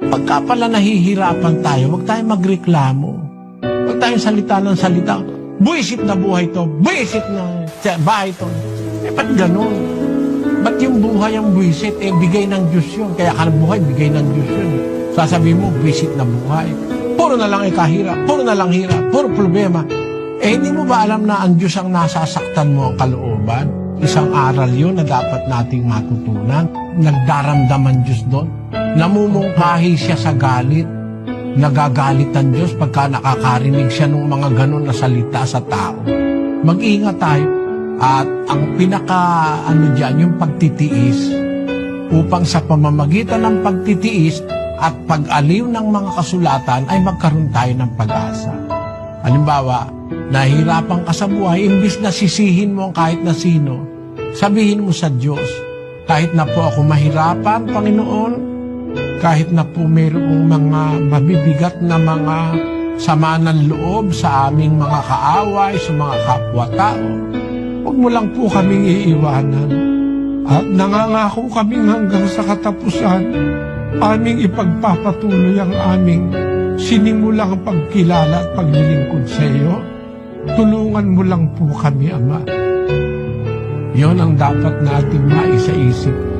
Pagka pala nahihirapan tayo, huwag tayong magreklamo. Huwag tayong salita ng salita. Buisit na buhay to, buisit na bahay to. Ba't ganun? Ba't yung buhay ang buisit? Bigay ng Diyos yun. Kaya ka buhay, bigay ng Diyos yun. Sasabihin mo, buisit na buhay. Puro na lang ikahirap, puro na lang hirap, puro problema. Hindi mo ba alam na ang Diyos ang nasasaktan mo ang kalooban? Isang aral yun na dapat nating matutunan. Nagdaramdaman Diyos doon. Namumungkahi siya sa galit. Nagagalit ang Diyos pagka nakakarinig siya ng mga ganun na salita sa tao. Mag-ingat tayo. At ang dyan, yung pagtitiis. Upang sa pamamagitan ng pagtitiis at pag-aliw ng mga kasulatan ay magkaroon tayo ng pag-asa. Halimbawa, nahihirapan ka sa buhay, imbis na sisihin mo ang kahit na sino, sabihin mo sa Diyos, kahit na po ako mahirapan, Panginoon, kahit na po mayroong mga mabibigat na mga sama ng loob sa aming mga kaaway, sa mga kapwa-tao, huwag mo lang po kaming iiwanan. At nangangako kaming hanggang sa katapusan, aming ipagpapatuloy ang aming sinimulang pagkilala at paglilingkod sa iyo. Tulungan mo lang po kami, Ama. Yon ang dapat nating maisaisip